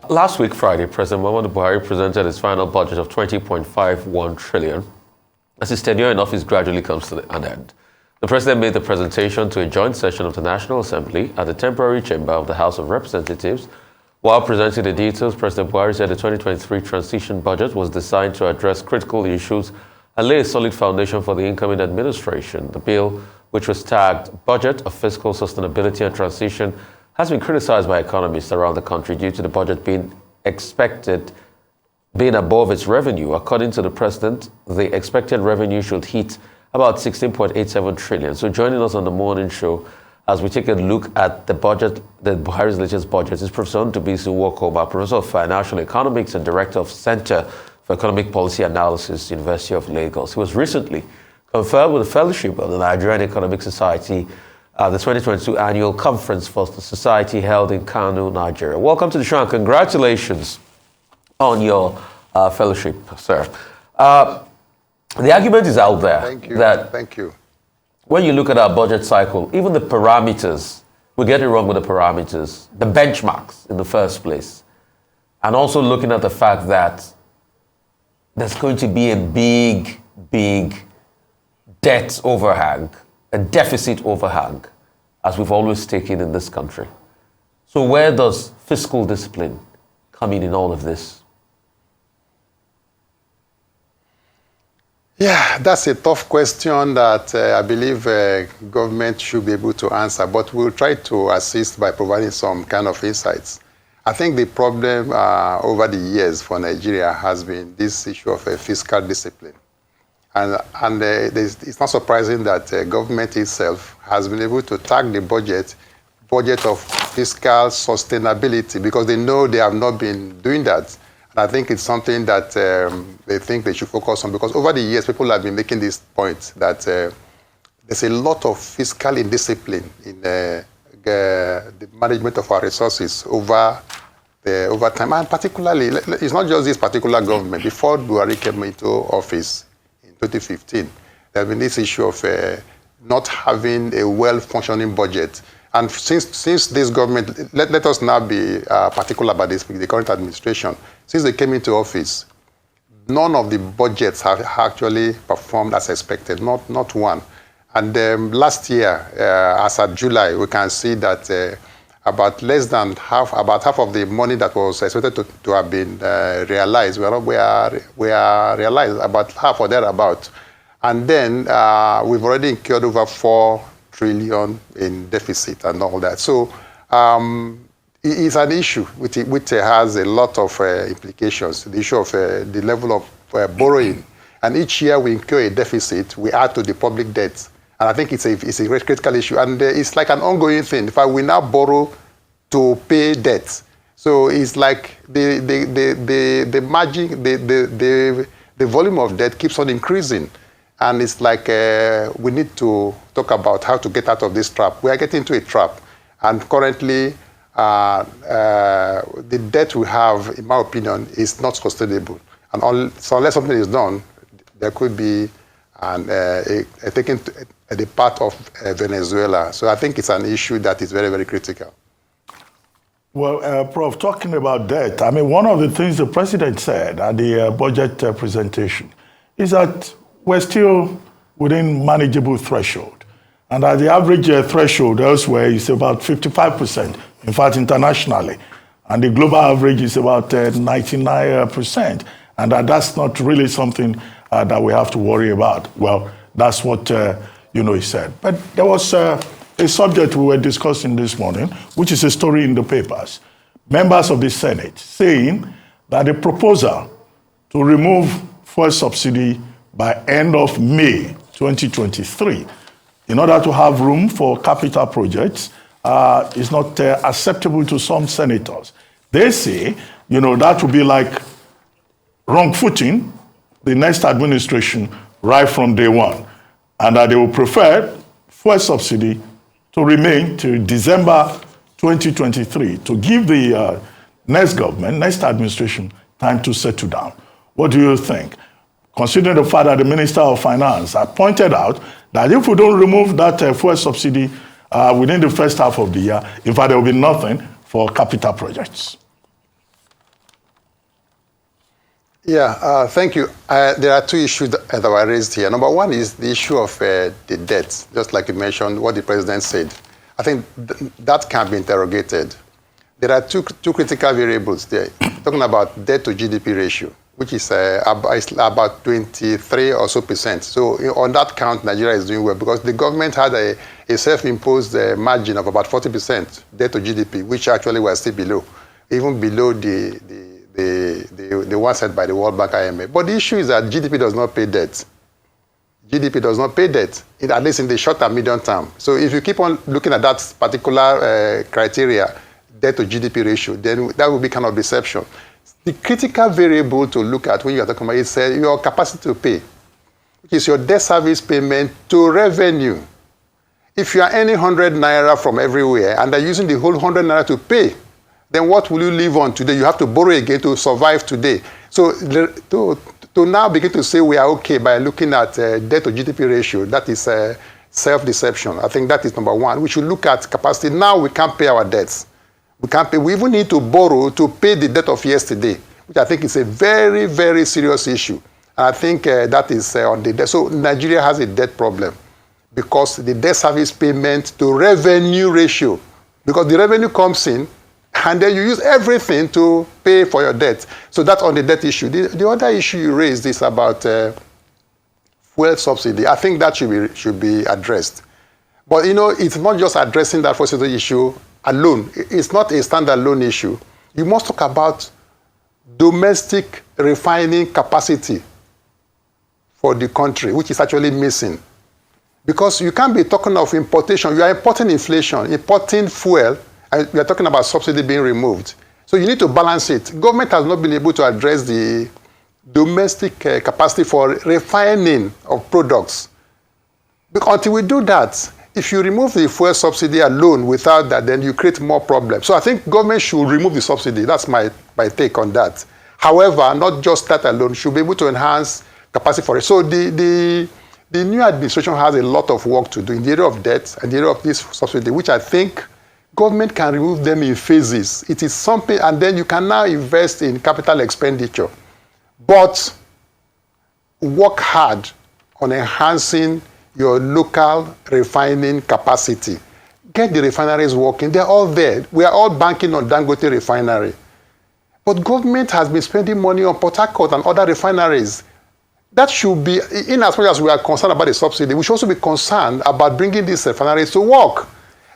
Last week, Friday, President Muhammadu Buhari presented his final budget of 20.51 trillion as his tenure in office gradually comes to an end. The president made the presentation to a joint session of the National Assembly at the temporary chamber of the House of Representatives. While presenting the details, President Buhari said the 2023 transition budget was designed to address critical issues and lay a solid foundation for the incoming administration. The bill, which was tagged Budget of Fiscal Sustainability and Transition, has been criticized by economists around the country due to the budget being above its revenue. According to the president, the expected revenue should hit about 16.87 trillion. So joining us on the morning show as we take a look at the budget, the Buhari's latest budget, is Professor Nwokoma, Professor of Financial Economics and Director of Center for Economic Policy Analysis, University of Lagos. He was recently conferred with a fellowship of the Nigerian Economic Society at the 2022 annual conference for the society held in Kano, Nigeria. Welcome to the show and congratulations on your fellowship, sir. The argument is out there. Thank you. When you look at our budget cycle, even the parameters, we get it wrong with the parameters, the benchmarks in the first place, and also looking at the fact that there's going to be a big debt overhang, a deficit overhang, as we've always taken in this country. So where does fiscal discipline come in all of this? Yeah, that's a tough question that I believe government should be able to answer, but we'll try to assist by providing some kind of insights. I think the problem over the years for Nigeria has been this issue of fiscal discipline. And it's not surprising that government itself has been able to tag the budget of fiscal sustainability because they know they have not been doing that. And I think it's something that they think they should focus on because over the years, people have been making this point that there's a lot of fiscal indiscipline in the management of our resources over time. And particularly, it's not just this particular government. Before Buhari came into office, 2015, there's been this issue of not having a well-functioning budget. And since this government, let us now be particular about this, the current administration, since they came into office, none of the budgets have actually performed as expected, not one. And last year, as of July, we can see that about half of the money that was expected to have been realized, we are realized about half or thereabout. And then we've already incurred over 4 trillion in deficit and all that. So it's an issue which has a lot of implications, the issue of the level of borrowing. And each year we incur a deficit, we add to the public debt. And I think it's a critical issue. And it's like an ongoing thing. In fact, we now borrow to pay debt. So it's like the margin, the volume of debt keeps on increasing. And it's like we need to talk about how to get out of this trap. We are getting into a trap. And currently, the debt we have, in my opinion, is not sustainable. And so unless something is done, there could be taking the part of Venezuela. So I think it's an issue that is very, very critical. Well, Prof, talking about debt, I mean, one of the things the president said at the budget presentation is that we're still within manageable threshold. And that the average threshold elsewhere is about 55%, in fact, internationally. And the global average is about 99%. And that's not really something that we have to worry about. Well, that's what, he said. But there was a subject we were discussing this morning, which is a story in the papers. Members of the Senate saying that the proposal to remove fuel subsidy by end of May 2023, in order to have room for capital projects, is not acceptable to some senators. They say, that would be like wrong footing the next administration right from day one, and that they will prefer fuel subsidy to remain till December 2023 to give the next government, next administration, time to settle down. What do you think? Considering the fact that the Minister of Finance had pointed out that if we don't remove that fuel subsidy within the first half of the year, in fact, there will be nothing for capital projects. Yeah, thank you. There are two issues that were raised here. Number one is the issue of the debt, just like you mentioned, what the president said. I think that can be interrogated. There are two critical variables there. Talking about debt to GDP ratio, which is about 23 or so percent. So on that count, Nigeria is doing well because the government had a self-imposed margin of about 40% debt to GDP, which actually was still below, even below the one set by the World Bank IMF. But the issue is that GDP does not pay debt. GDP does not pay debt, at least in the short and medium term. So if you keep on looking at that particular criteria, debt to GDP ratio, then that will be kind of deception. The critical variable to look at when you are talking about is your capacity to pay, which is your debt service payment to revenue. If you are earning 100 naira from everywhere and they're using the whole 100 naira to pay, then what will you live on today? You have to borrow again to survive today. So to now begin to say we are okay by looking at debt to GDP ratio, that is self-deception. I think that is number one. We should look at capacity. Now we can't pay our debts. We can't pay. We even need to borrow to pay the debt of yesterday, which I think is a very, very serious issue. And I think that is on the debt. So Nigeria has a debt problem because the debt service payment to revenue ratio, because the revenue comes in, and then you use everything to pay for your debt. So that's on the debt issue. The other issue you raised is about fuel subsidy. I think that should be addressed. But, it's not just addressing that fuel subsidy issue alone. It's not a standalone issue. You must talk about domestic refining capacity for the country, which is actually missing. Because you can't be talking of importation. You are importing inflation, importing fuel, and we are talking about subsidy being removed. So you need to balance it. Government has not been able to address the domestic capacity for refining of products. Because until we do that, if you remove the fuel subsidy alone without that, then you create more problems. So I think government should remove the subsidy. That's my take on that. However, not just that alone, should be able to enhance capacity for it. So the new administration has a lot of work to do in the area of debt and the area of this subsidy, which I think government can remove them in phases. It is something, and then you can now invest in capital expenditure. But work hard on enhancing your local refining capacity. Get the refineries working. They're all there. We are all banking on Dangote refinery. But government has been spending money on Port Harcourt and other refineries. That should be, in as much as we are concerned about the subsidy, we should also be concerned about bringing these refineries to work.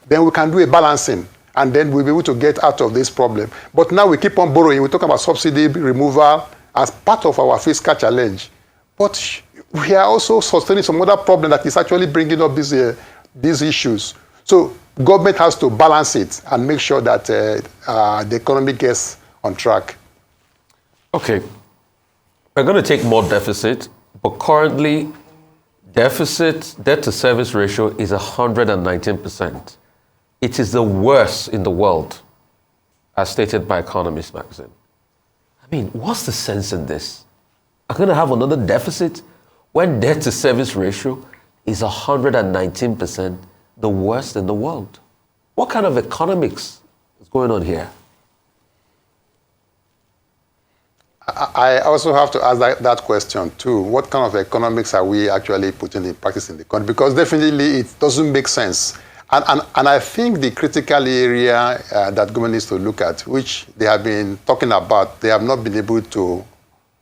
Then we can do a balancing, and then we'll be able to get out of this problem. But now we keep on borrowing. We talk about subsidy removal as part of our fiscal challenge. But we are also sustaining some other problem that is actually bringing up these issues. So government has to balance it and make sure that the economy gets on track. Okay. We're going to take more deficit, but currently debt to service ratio is 119%. It is the worst in the world, as stated by Economist magazine. I mean, what's the sense in this? I'm going to have another deficit when debt to service ratio is 119%, the worst in the world. What kind of economics is going on here? I also have to ask that question too. What kind of economics are we actually putting in practice in the country? Because definitely it doesn't make sense. And I think the critical area that government needs to look at, which they have been talking about, they have not been able to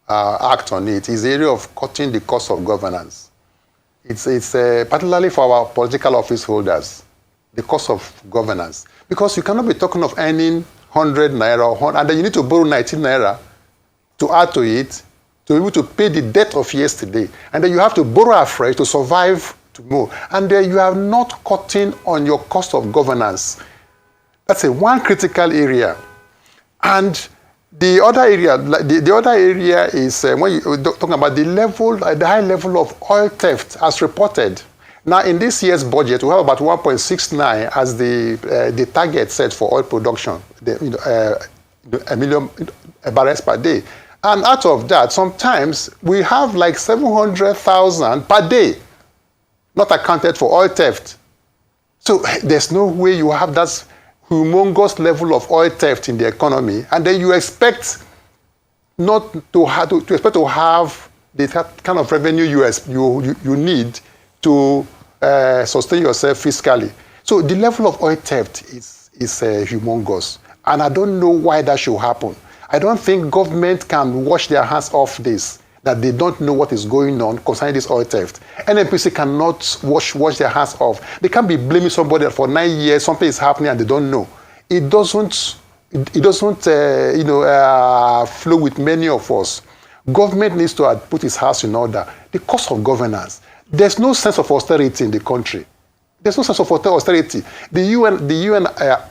act on it, is the area of cutting the cost of governance. It's particularly for our political office holders, the cost of governance. Because you cannot be talking of earning 100 naira, and then you need to borrow 19 naira to add to it, to be able to pay the debt of yesterday. And then you have to borrow afresh to survive tomorrow. And then you are not cutting on your cost of governance. That's one critical area. And the other area is when you're talking about the high level of oil theft as reported. Now, in this year's budget, we have about 1.69 as the target set for oil production, a million barrels per day. And out of that, sometimes we have like 700,000 per day not accounted for oil theft. So there's no way you have that humongous level of oil theft in the economy, and then you expect not to expect to have the kind of revenue you need to sustain yourself fiscally. So the level of oil theft is humongous. And I don't know why that should happen. I don't think government can wash their hands off this, that they don't know what is going on concerning this oil theft. NNPC cannot wash their hands off. They can't be blaming somebody that for 9 years something is happening and they don't know. It doesn't flow with many of us. Government needs to put its house in order. The cost of governance. There's no sense of austerity in the country. There's no sense of austerity. The UN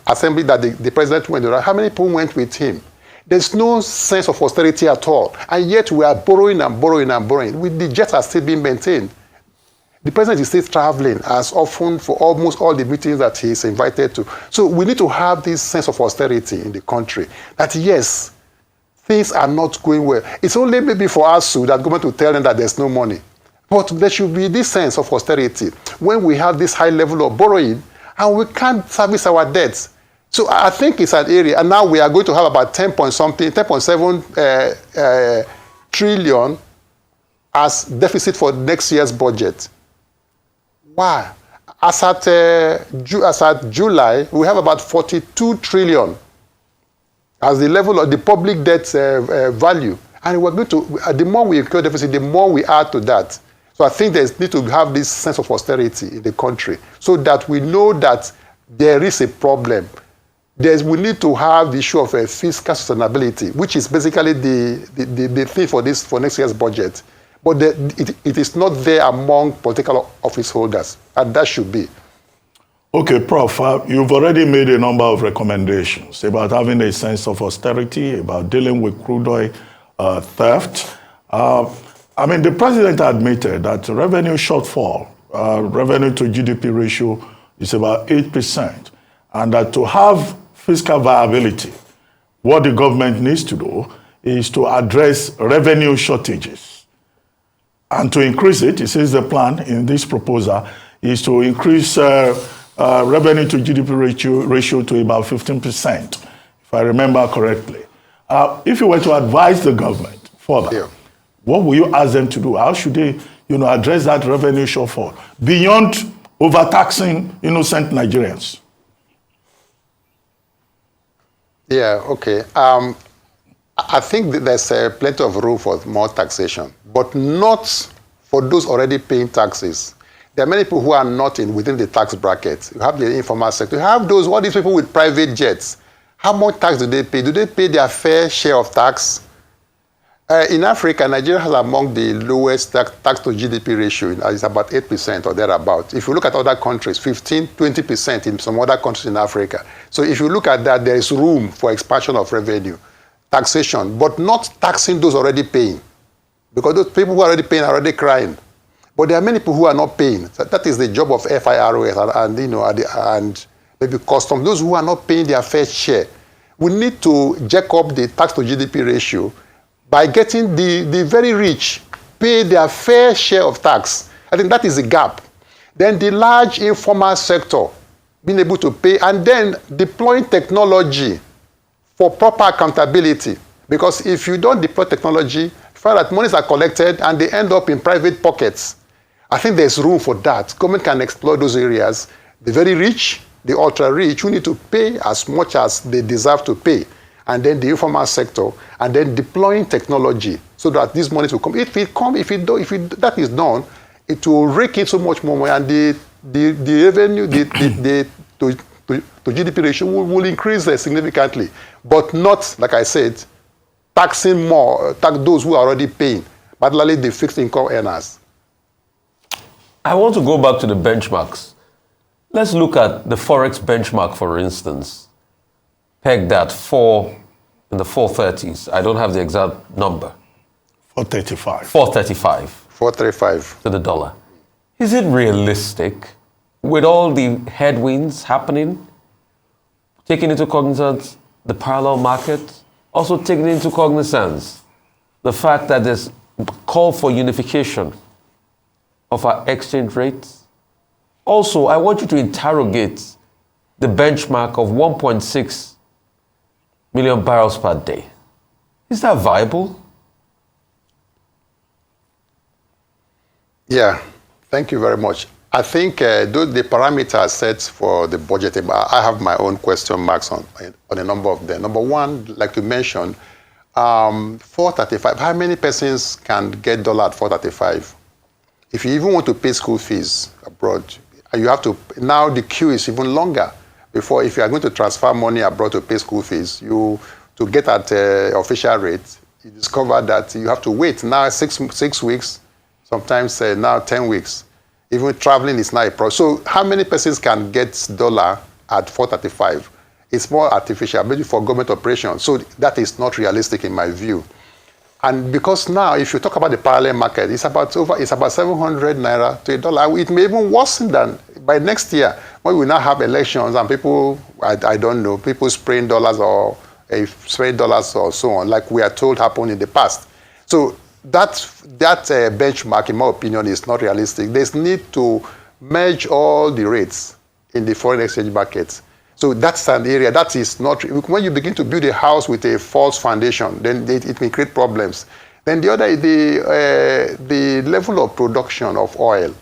assembly that the president went to, how many people went with him? There's no sense of austerity at all. And yet we are borrowing and borrowing and borrowing. The jets are still being maintained. The president is still traveling as often for almost all the meetings that he is invited to. So we need to have this sense of austerity in the country. That yes, things are not going well. It's only maybe for us that government will tell them that there's no money. But there should be this sense of austerity when we have this high level of borrowing and we can't service our debts. So I think it's an area, and now we are going to have about 10.7 trillion as deficit for next year's budget. Why? As at July, we have about 42 trillion as the level of the public debt value. And we're going to, the more we incur deficit, the more we add to that. So I think there's need to have this sense of austerity in the country so that we know that there is a problem. We need to have the issue of fiscal sustainability, which is basically the thing for next year's budget. But it is not there among political office holders, and that should be. Okay, Prof, you've already made a number of recommendations about having a sense of austerity, about dealing with crude oil theft. The president admitted that revenue shortfall, revenue to GDP ratio is about 8%, and that to have fiscal viability, what the government needs to do is to address revenue shortages. And to increase it, it says the plan in this proposal is to increase revenue to GDP ratio to about 15%, if I remember correctly. If you were to advise the government further, what will you ask them to do? How should they, address that revenue shortfall beyond overtaxing innocent Nigerians? Yeah, okay. I think that there's plenty of room for more taxation, but not for those already paying taxes. There are many people who are not within the tax bracket. You have the informal sector. You have all these people with private jets. How much tax do they pay? Do they pay their fair share of tax? In Africa, Nigeria has among the lowest tax to GDP ratio. It's about 8% or thereabout. If you look at other countries, 15, 20% in some other countries in Africa. So if you look at that, there is room for expansion of revenue, taxation, but not taxing those already paying. Because those people who are already paying are already crying. But there are many people who are not paying. So that is the job of FIROS and maybe customs. Those who are not paying their fair share. We need to jack up the tax to GDP ratio by getting the very rich pay their fair share of tax. I think that is the gap. Then the large informal sector being able to pay, and then deploying technology for proper accountability. Because if you don't deploy technology, you find that monies are collected and they end up in private pockets. I think there's room for that. Government can exploit those areas. The very rich, the ultra-rich, who need to pay as much as they deserve to pay. And then the informal sector, and then deploying technology so that these monies will come. If that is done, it will rake in so much more money, and the revenue, to GDP ratio will increase significantly, but not, like I said, taxing more, tax those who are already paying, particularly the fixed income earners. I want to go back to the benchmarks. Let's look at the Forex benchmark, for instance. Pegged at in the 430s. I don't have the exact number. 435. 435. 435. To the dollar. Is it realistic with all the headwinds happening, taking into cognizance the parallel market, also taking into cognizance the fact that there's call for unification of our exchange rates? Also, I want you to interrogate the benchmark of 1.6 million barrels per day. Is that viable? Yeah, thank you very much. I think the parameters set for the budget, I have my own question marks on a number of them. Number one, like you mentioned, 435, how many persons can get dollar at 435? If you even want to pay school fees abroad, you have to, now the queue is even longer. Before, if you are going to transfer money abroad to pay school fees, to get at official rate, you discover that you have to wait now 6 weeks, sometimes now 10 weeks. Even traveling is not a problem. So how many persons can get dollar at 435? It's more artificial, maybe for government operations. So that is not realistic in my view. And because now, if you talk about the parallel market, it's about 700 naira to $1. It may even worsen than by next year, when we now have elections and people, I don't know, people spraying dollars or spraying dollars or so on, like we are told happened in the past. So that benchmark, in my opinion, is not realistic. There's need to merge all the rates in the foreign exchange markets. So that's an area that is not, when you begin to build a house with a false foundation, then it may create problems. Then the other, the level of production of oil,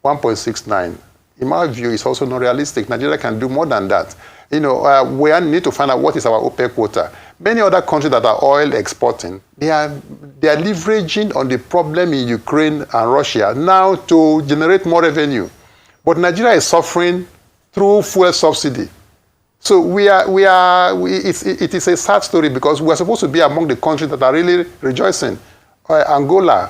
1.69, in my view, is also not realistic. Nigeria can do more than that. You know, we need to find out what is our OPEC quota. Many other countries that are oil exporting, they are leveraging on the problem in Ukraine and Russia now to generate more revenue. But Nigeria is suffering through fuel subsidy. So it is a sad story because we are supposed to be among the countries that are really rejoicing. Angola,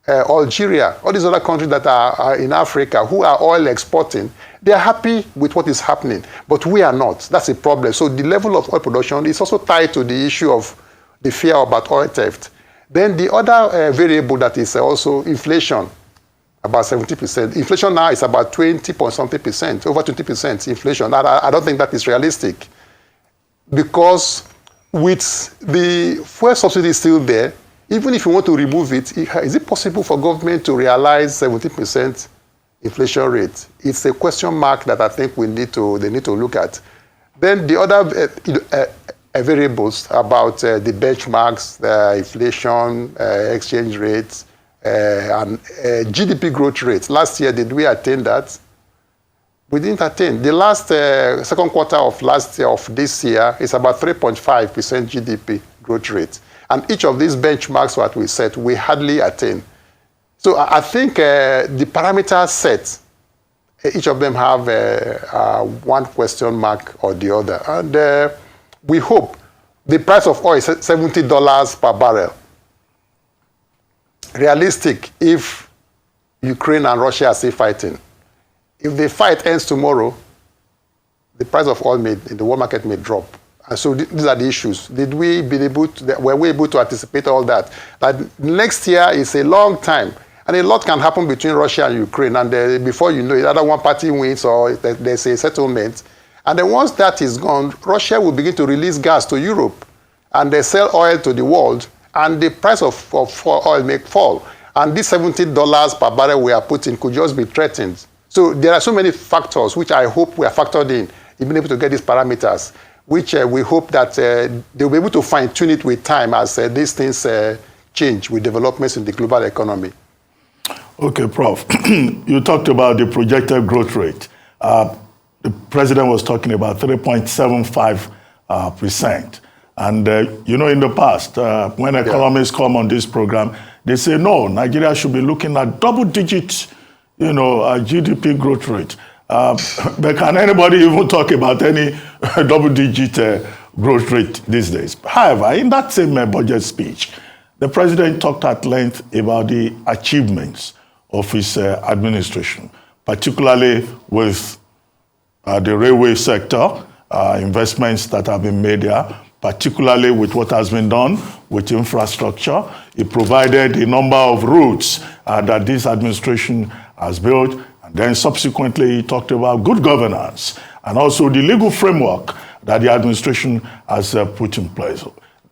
Algeria, all these other countries that are in Africa who are oil exporting, they are happy with what is happening, but we are not. That's a problem. So the level of oil production is also tied to the issue of the fear about oil theft. Then the other variable that is also inflation, about 70%. Inflation now is about 20-point-something%, over 20% inflation. I don't think that is realistic because with the fuel subsidy still there, even if you want to remove it, is it possible for government to realize 70% inflation rate? It's a question mark that I think they need to look at. Then the other variables about the benchmarks, the inflation, exchange rates, and GDP growth rate. Last year, did we attain that? We didn't attain. The last second quarter of this year is about 3.5% GDP growth rate. And each of these benchmarks, what we set, we hardly attain. So I think the parameters set, each of them have one question mark or the other. And we hope the price of oil is $70 per barrel. Realistic if Ukraine and Russia are still fighting. If the fight ends tomorrow, the price of oil in the world market may drop. And so these are the issues. Were we able to anticipate all that? That next year is a long time, and a lot can happen between Russia and Ukraine. And before you know it, either one party wins or there's a settlement. And then once that is gone, Russia will begin to release gas to Europe, and they sell oil to the world, and the price of oil may fall. And these $70 per barrel we are putting could just be threatened. So there are so many factors which I hope we are factored in, being able to get these parameters, which we hope that they'll be able to fine-tune it with time as these things change with developments in the global economy. Okay, Prof. You talked about the projected growth rate. The president was talking about 3.75%. And, you know, in the past, when economists come on this program, they say, no, Nigeria should be looking at double-digit, you know, GDP growth rate. But can anybody even talk about any double-digit growth rate these days? However, in that same budget speech, the president talked at length about the achievements of his administration, particularly with the railway sector, investments that have been made there, particularly with what has been done with infrastructure. He provided a number of routes that this administration has built. And then subsequently, he talked about good governance and also the legal framework that the administration has put in place.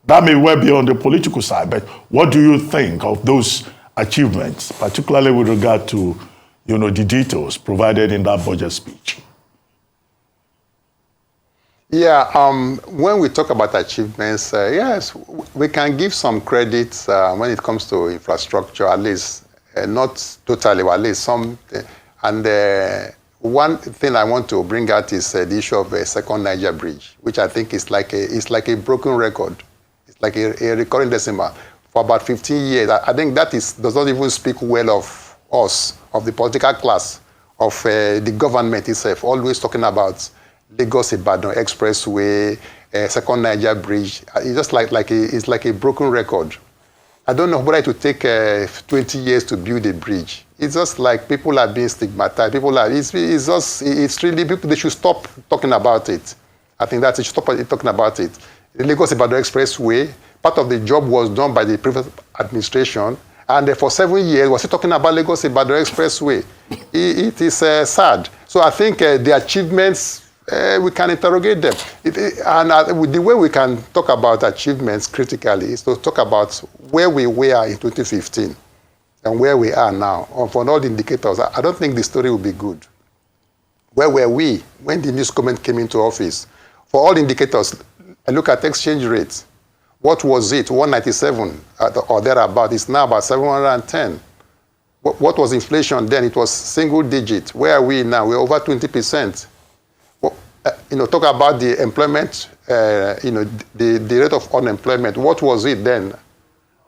That may well be on the political side, but what do you think of those achievements, particularly with regard to, you know, the details provided in that budget speech? Yeah, when we talk about achievements, yes, we can give some credit when it comes to infrastructure, at least, not totally, but at least some. And one thing I want to bring out is the issue of a second Niger bridge, which I think is like a broken record. It's like a recurring decimal. For about 15 years, I think that does not even speak well of us, of the political class, of the government itself, always talking about Lagos-Ibadan Expressway, second Niger bridge. It's just it's like a broken record. I don't know whether it would take 20 years to build a bridge. It's just like people are being stigmatized. It's really, people, they should stop talking about it. I think that they should stop talking about it. The Lagos-Ibadan Expressway, part of the job was done by the previous administration, and for 7 years, we're still talking about Lagos-Ibadan Expressway. It is sad. So I think the achievements, we can interrogate them. The way we can talk about achievements critically is to talk about where we were in 2015 and where we are now. For all the indicators, I don't think the story will be good. Where were we when the news government came into office? For all indicators, I look at exchange rates. What was it? 197 or thereabout. It's now about 710. What was inflation then? It was single digit. Where are we now? We're over 20%. Talk about the employment, the rate of unemployment. What was it then?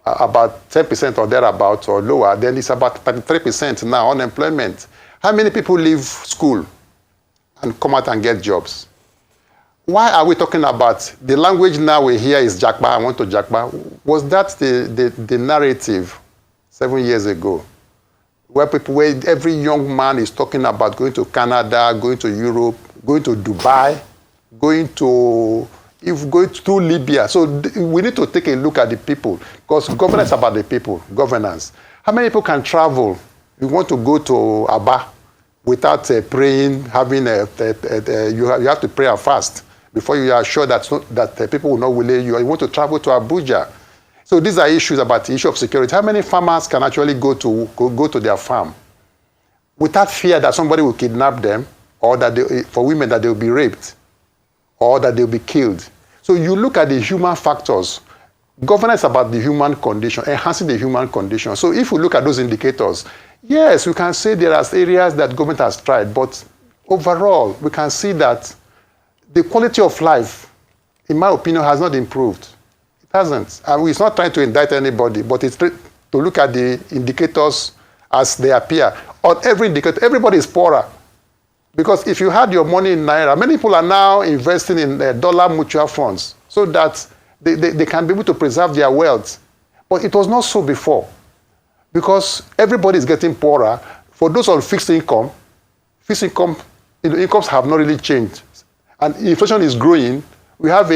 About 10% or thereabouts or lower. Then it's about 33% now, unemployment. How many people leave school and come out and get jobs? Why are we talking about the language now we hear is Jakba, I want to Jakba? Was that the narrative 7 years ago? Where every young man is talking about going to Canada, going to Europe, going to Dubai, going to Libya. So we need to take a look at the people, because governance is about the people, governance. How many people can travel? You want to go to Aba without praying, you have to pray and fast before you are sure that people will not will you. You want to travel to Abuja. So these are issues about the issue of security. How many farmers can actually go to their farm without fear that somebody will kidnap them, or that for women that they will be raped, or that they will be killed? So you look at the human factors. Governance is about the human condition, enhancing the human condition. So if we look at those indicators, yes, we can say there are areas that government has tried, but overall, we can see that the quality of life, in my opinion, has not improved. It hasn't. And it's not trying to indict anybody, but it's to look at the indicators as they appear. On every indicator, everybody is poorer. Because if you had your money in Naira, many people are now investing in dollar mutual funds so that they can be able to preserve their wealth. But it was not so before. Because everybody is getting poorer. For those on fixed income, incomes have not really changed. And inflation is growing. We have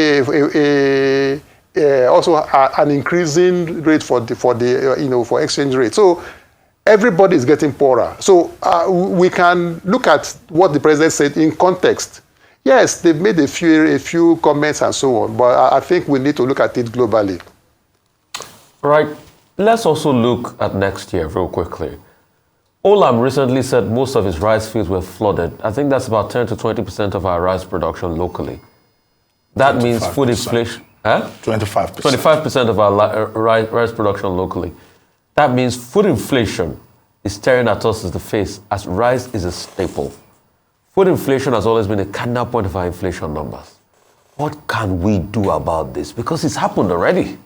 also an increasing rate for exchange rate. So everybody is getting poorer. So we can look at what the president said in context. Yes, they've made a few comments and so on, but I think we need to look at it globally. Right. Let's also look at next year real quickly. Olam recently said most of its rice fields were flooded. I think that's about 10 to 20% of our rice production locally. That means food inflation. 25%. 25% of our rice production locally. That means food inflation is staring at us in the face, as rice is a staple. Food inflation has always been a cardinal point of our inflation numbers. What can we do about this? Because it's happened already.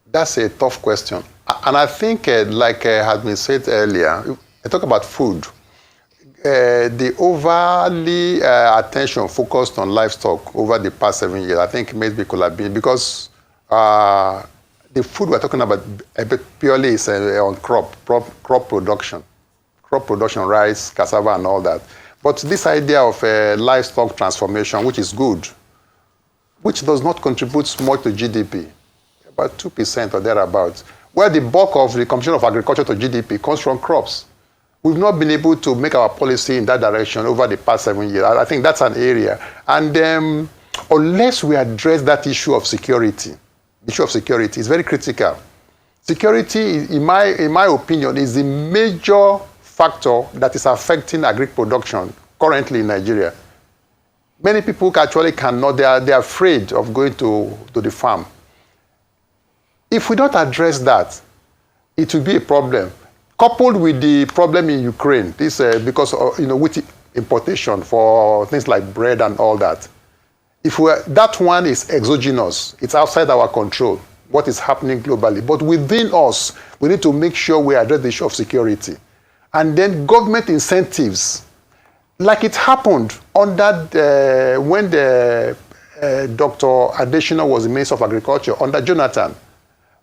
That's a tough question. And I think, like has been said earlier, I talk about food. The overly attention focused on livestock over the past 7 years, I think maybe could have been because the food we're talking about purely is on crop production. Crop production, rice, cassava, and all that. But this idea of livestock transformation, which is good, which does not contribute much to GDP, about 2% or thereabouts, where the bulk of the contribution of agriculture to GDP comes from crops. We've not been able to make our policy in that direction over the past 7 years. I think that's an area. And unless we address that issue of security, the issue of security is very critical. Security, in my opinion, is the major factor that is affecting agri production currently in Nigeria. Many people actually cannot, they are afraid of going to the farm. If we don't address that, it will be a problem. Coupled with the problem in Ukraine, this because of, wheat importation for things like bread and all that. That one is exogenous. It's outside our control, what is happening globally. But within us, we need to make sure we address the issue of security. And then government incentives, like it happened under when Dr. Adesina was the Minister of Agriculture, under Jonathan.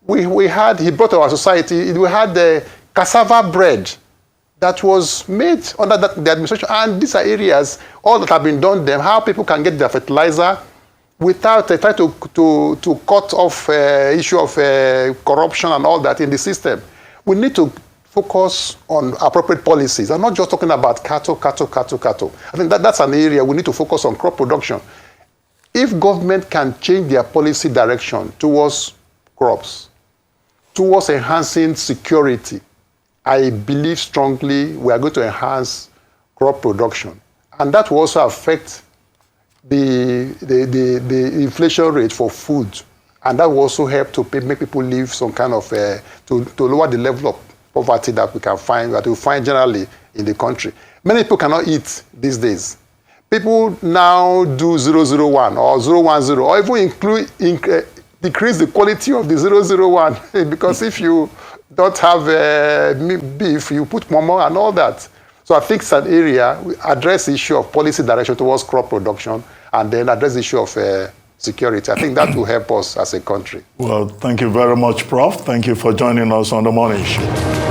He brought to our society, we had the cassava bread that was made under the administration. And these are areas, all that have been done them, how people can get their fertilizer without trying to cut off issue of corruption and all that in the system. We need to focus on appropriate policies. I'm not just talking about cattle. I think that's an area we need to focus on crop production. If government can change their policy direction towards crops, towards enhancing security, I believe strongly we are going to enhance crop production. And that will also affect the inflation rate for food. And that will also help to make people live some kind of, to lower the level of poverty that we find generally in the country. Many people cannot eat these days. People now do 001 or 010, or even decrease the quality of the 001 because if you don't have beef, you put momo and all that. So I think it's an area, we address the issue of policy direction towards crop production and then address the issue of security. I think that will help us as a country. Well, thank you very much, Prof. Thank you for joining us on the morning show.